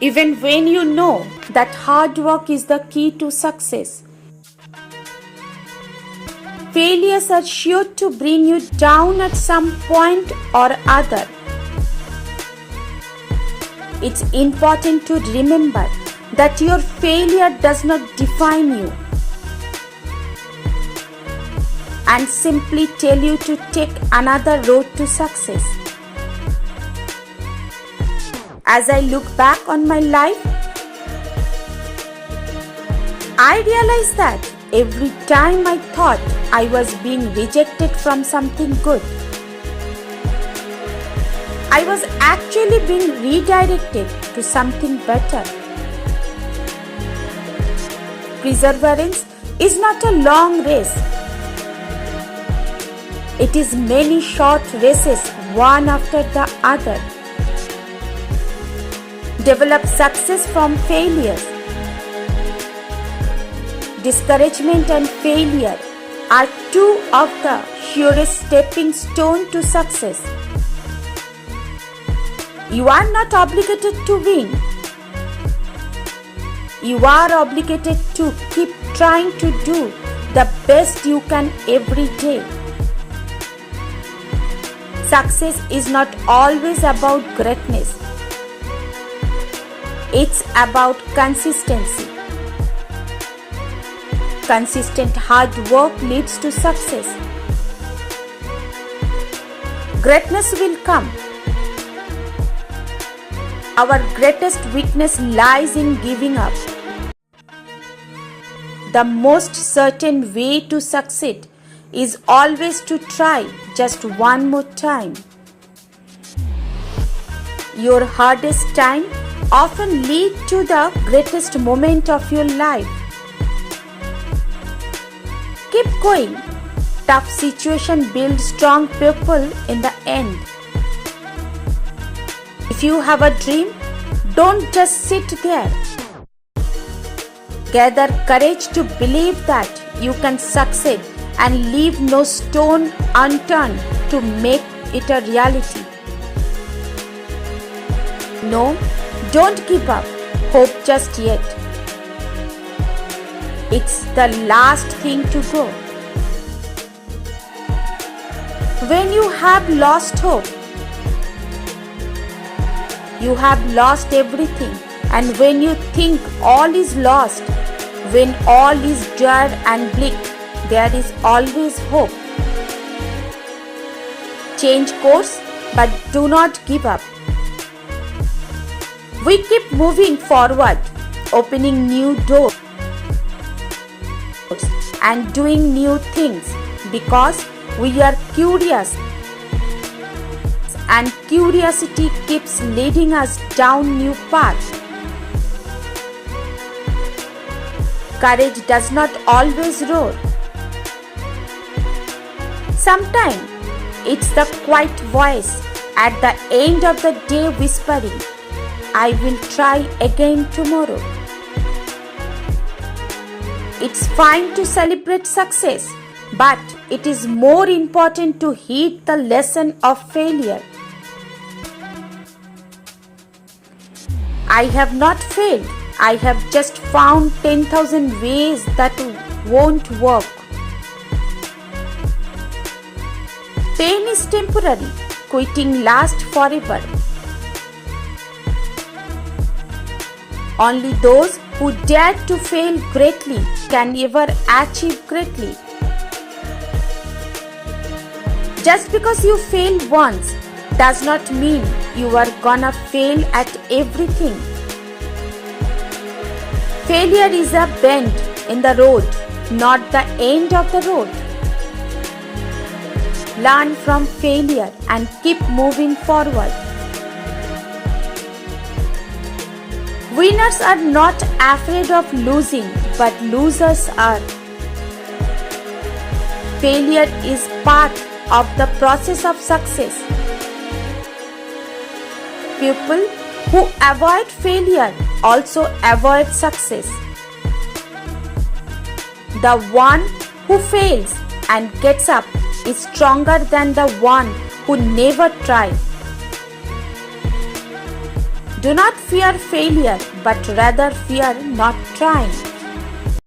even when you know that hard work is the key to success. Failures are sure to bring you down at some point or other. It's important to remember that your failure does not define you, and simply tell you to take another road to success. As I look back on my life, I realize that every time I thought I was being rejected from something good, I was actually being redirected to something better. Perseverance is not a long race. It is many short races, one after the other. Develop success from failures. Discouragement and failure are two of the surest stepping stones to success. You are not obligated to win. You are obligated to keep trying to do the best you can every day. Success is not always about greatness. It's about consistency. Consistent hard work leads to success. Greatness will come. Our greatest weakness lies in giving up. The most certain way to succeed is always to try just one more time. Your hardest time often leads to the greatest moment of your life. Keep going. Tough situation builds strong people in the end. If you have a dream, don't just sit there. Gather courage to believe that you can succeed and leave no stone unturned to make it a reality. No, don't give up hope just yet. It's the last thing to go. When you have lost hope, you have lost everything. And when you think all is lost, when all is dread and bleak, there is always hope. Change course, but do not give up. We keep moving forward, opening new doors and doing new things because we are curious, and curiosity keeps leading us down new paths. Courage does not always roar. Sometimes it's the quiet voice at the end of the day whispering, I will try again tomorrow. It's fine to celebrate success, but it is more important to heed the lesson of failure. I have not failed. I have just found 10,000 ways that won't work. Pain is temporary. Quitting lasts forever. Only those who dare to fail greatly can ever achieve greatly. Just because you fail once does not mean you are gonna fail at everything. Failure is a bend in the road, not the end of the road. Learn from failure and keep moving forward. Winners are not afraid of losing, but losers are. Failure is part of the process of success. People who avoid failure also avoid success. The one who fails and gets up is stronger than the one who never tried. Do not fear failure, but rather fear not trying.